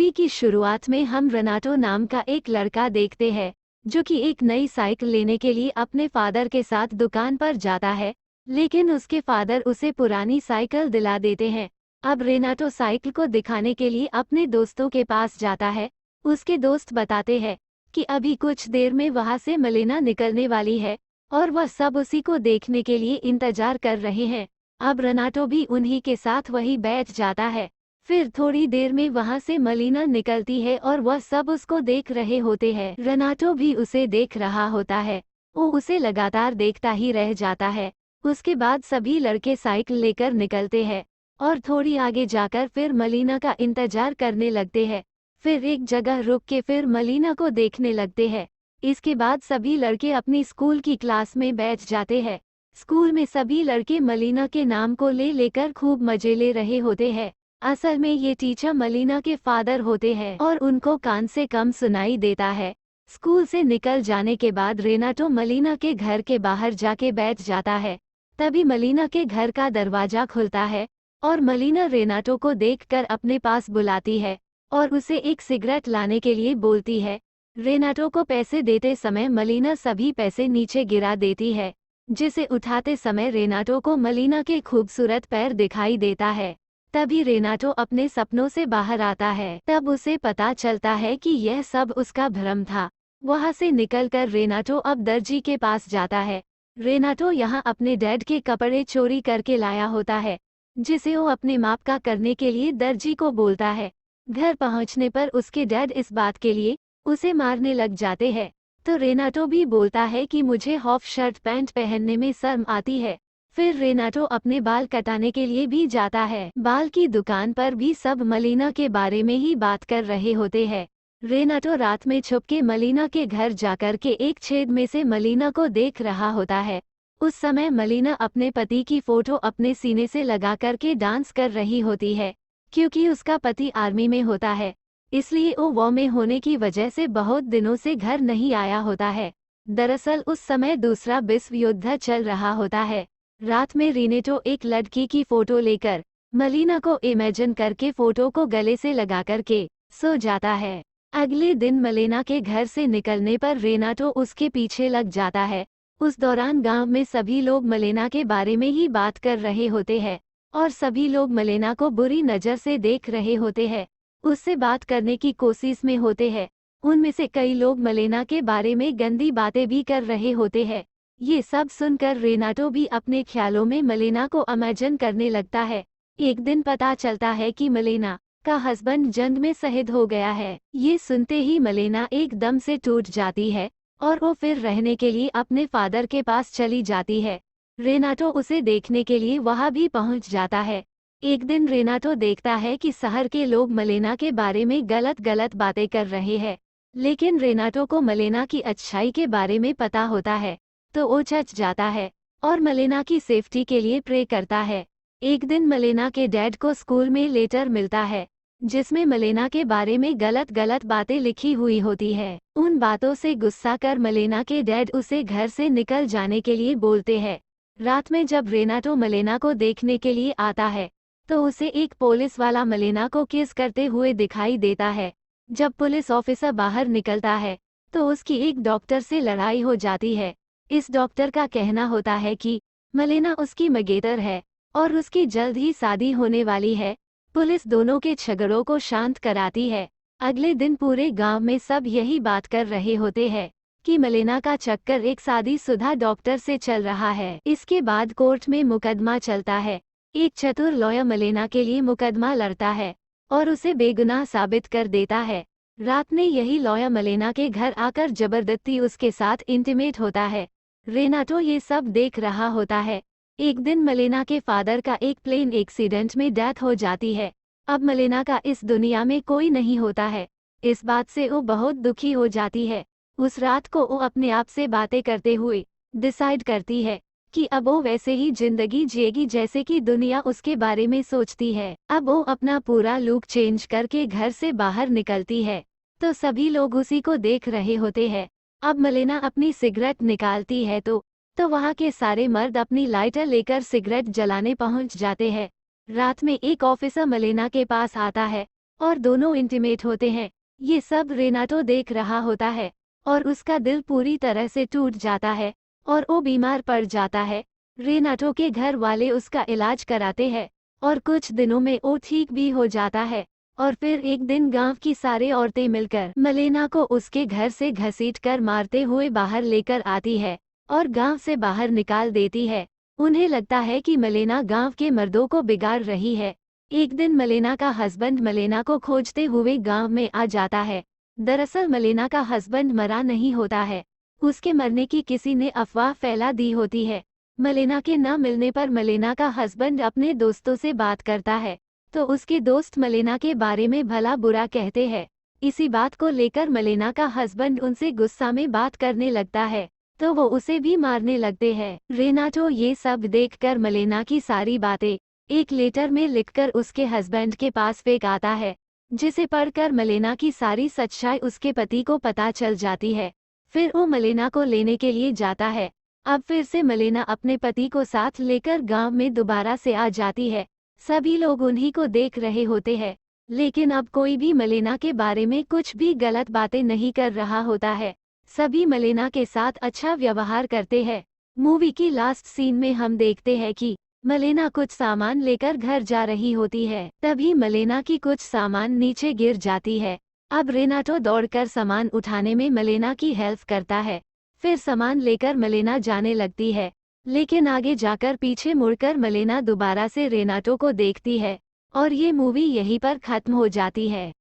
Movie की शुरुआत में हम रेनाटो नाम का एक लड़का देखते हैं जो कि एक नई साइकिल लेने के लिए अपने फादर के साथ दुकान पर जाता है, लेकिन उसके फादर उसे पुरानी साइकिल दिला देते हैं। अब रेनाटो साइकिल को दिखाने के लिए अपने दोस्तों के पास जाता है। उसके दोस्त बताते हैं कि अभी कुछ देर में वहां से मलेना निकलने वाली है और वह सब उसी को देखने के लिए इंतजार कर रहे हैं। अब रेनाटो भी उन्हीं के साथ वहीं बैठ जाता है। फिर थोड़ी देर में वहां से मलीना निकलती है और वह सब उसको देख रहे होते हैं। रेनाटो भी उसे देख रहा होता है। वो उसे लगातार देखता ही रह जाता है। उसके बाद सभी लड़के साइकिल लेकर निकलते हैं और थोड़ी आगे जाकर फिर मलीना का इंतजार करने लगते हैं। फिर एक जगह रुक के फिर मलीना को देखने लगते हैं। इसके बाद सभी लड़के अपनी स्कूल की क्लास में बैठ जाते हैं। स्कूल में सभी लड़के मलीना के नाम को लेकर खूब मजे ले रहे होते हैं। असल में ये टीचर मलीना के फादर होते हैं और उनको कान से कम सुनाई देता है। स्कूल से निकल जाने के बाद रेनाटो मलीना के घर के बाहर जाके बैठ जाता है। तभी मलीना के घर का दरवाजा खुलता है और मलीना रेनाटो को देखकर अपने पास बुलाती है और उसे एक सिगरेट लाने के लिए बोलती है। रेनाटो को पैसे देते समय मलीना सभी पैसे नीचे गिरा देती है, जिसे उठाते समय रेनाटो को मलीना के खूबसूरत पैर दिखाई देता है। तभी रेनाटो अपने सपनों से बाहर आता है। तब उसे पता चलता है कि यह सब उसका भ्रम था। वहां से निकलकर रेनाटो अब दर्जी के पास जाता है। रेनाटो यहाँ अपने डैड के कपड़े चोरी करके लाया होता है, जिसे वो अपने माप का करने के लिए दर्जी को बोलता है। घर पहुँचने पर उसके डैड इस बात के लिए उसे मारने लग जाते हैं। तो रेनाटो भी बोलता है कि मुझे हाफ शर्ट पैंट पहनने में शर्म आती है। फिर रेनाटो अपने बाल कटाने के लिए भी जाता है। बाल की दुकान पर भी सब मलीना के बारे में ही बात कर रहे होते हैं। रेनाटो रात में छुपके मलीना के घर जाकर के एक छेद में से मलीना को देख रहा होता है। उस समय मलीना अपने पति की फोटो अपने सीने से लगा करके डांस कर रही होती है। क्योंकि उसका पति आर्मी में होता है, इसलिए वो वॉर में होने की वजह से बहुत दिनों से घर नहीं आया होता है। दरअसल उस समय दूसरा विश्व युद्ध चल रहा होता है। रात में रेनाटो एक लड़की की फोटो लेकर मलीना को इमेजिन करके फोटो को गले से लगा करके सो जाता है। अगले दिन मलीना के घर से निकलने पर रेनाटो उसके पीछे लग जाता है। उस दौरान गांव में सभी लोग मलीना के बारे में ही बात कर रहे होते हैं और सभी लोग मलीना को बुरी नज़र से देख रहे होते हैं। उससे बात करने की कोशिश में होते हैं। उनमें से कई लोग मलीना के बारे में गंदी बातें भी कर रहे होते हैं। ये सब सुनकर रेनाटो भी अपने ख्यालों में मलीना को इमेजिन करने लगता है। एक दिन पता चलता है कि मलीना का हस्बैंड जंग में शहीद हो गया है। ये सुनते ही मलीना एकदम से टूट जाती है और वो फिर रहने के लिए अपने फादर के पास चली जाती है। रेनाटो उसे देखने के लिए वहां भी पहुंच जाता है। एक दिन रेनाटो देखता है कि शहर के लोग मलीना के बारे में गलत गलत बातें कर रहे हैं, लेकिन रेनाटो को मलीना की अच्छाई के बारे में पता होता है, तो वो चच जाता है और मलीना की सेफ्टी के लिए प्रे करता है। एक दिन मलीना के डैड को स्कूल में लेटर मिलता है, जिसमें मलीना के बारे में गलत गलत बातें लिखी हुई होती है। उन बातों से गुस्सा कर मलीना के डैड उसे घर से निकल जाने के लिए बोलते हैं। रात में जब रेनाटो मलीना को देखने के लिए आता है, तो उसे एक पुलिस वाला मलीना को किस करते हुए दिखाई देता है। जब पुलिस ऑफिसर बाहर निकलता है, तो उसकी एक डॉक्टर से लड़ाई हो जाती है। इस डॉक्टर का कहना होता है कि मलीना उसकी मंगेतर है और उसकी जल्द ही शादी होने वाली है। पुलिस दोनों के झगड़ों को शांत कराती है। अगले दिन पूरे गांव में सब यही बात कर रहे होते हैं कि मलीना का चक्कर एक शादीशुदा डॉक्टर से चल रहा है। इसके बाद कोर्ट में मुकदमा चलता है। एक चतुर लॉयर मलीना के लिए मुकदमा लड़ता है और उसे बेगुनाह साबित कर देता है। रात में यही लॉयर मलीना के घर आकर जबरदस्ती उसके साथ इंटीमेट होता है। रेनाटो ये सब देख रहा होता है। एक दिन मलीना के फादर का एक प्लेन एक्सीडेंट में डेथ हो जाती है। अब मलीना का इस दुनिया में कोई नहीं होता है। इस बात से वो बहुत दुखी हो जाती है। उस रात को वो अपने आप से बातें करते हुए डिसाइड करती है कि अब वो वैसे ही जिंदगी जिएगी जैसे कि दुनिया उसके बारे में सोचती है। अब वो अपना पूरा लुक चेंज करके घर से बाहर निकलती है, तो सभी लोग उसी को देख रहे होते हैं। अब मलीना अपनी सिगरेट निकालती है तो वहाँ के सारे मर्द अपनी लाइटर लेकर सिगरेट जलाने पहुँच जाते हैं। रात में एक ऑफिसर मलीना के पास आता है और दोनों इंटीमेट होते हैं। ये सब रेनाटो देख रहा होता है और उसका दिल पूरी तरह से टूट जाता है और वो बीमार पड़ जाता है। रेनाटो के घर वाले उसका इलाज कराते हैं और कुछ दिनों में वो ठीक भी हो जाता है। और फिर एक दिन गांव की सारी औरतें मिलकर मलेना को उसके घर से घसीटकर मारते हुए बाहर लेकर आती है और गांव से बाहर निकाल देती है। उन्हें लगता है कि मलेना गांव के मर्दों को बिगाड़ रही है। एक दिन मलेना का हस्बैंड मलेना को खोजते हुए गांव में आ जाता है। दरअसल मलेना का हस्बैंड मरा नहीं होता है, उसके मरने की किसी ने अफवाह फैला दी होती है। मलेना के न मिलने पर मलेना का हस्बैंड अपने दोस्तों से बात करता है तो उसके दोस्त मलेना के बारे में भला बुरा कहते हैं। इसी बात को लेकर मलेना का हस्बैंड उनसे गुस्सा में बात करने लगता है तो वो उसे भी मारने लगते हैं। रेनाटो ये सब देखकर मलेना की सारी बातें एक लेटर में लिखकर उसके हस्बैंड के पास फेंक आता है, जिसे पढ़कर मलेना की सारी सच्चाई उसके पति को पता चल जाती है। फिर वो मलेना को लेने के लिए जाता है। अब फिर से मलेना अपने पति को साथ लेकर गांव में दोबारा से आ जाती है। सभी लोग उन्हीं को देख रहे होते हैं, लेकिन अब कोई भी मलेना के बारे में कुछ भी गलत बातें नहीं कर रहा होता है। सभी मलेना के साथ अच्छा व्यवहार करते हैं। मूवी की लास्ट सीन में हम देखते हैं कि मलेना कुछ सामान लेकर घर जा रही होती है। तभी मलेना की कुछ सामान नीचे गिर जाती है। अब रेनाटो दौड़कर सामान उठाने में मलेना की हेल्प करता है। फिर सामान लेकर मलेना जाने लगती है, लेकिन आगे जाकर पीछे मुड़कर मलेना दोबारा से रेनाटो को देखती है और ये मूवी यहीं पर खत्म हो जाती है।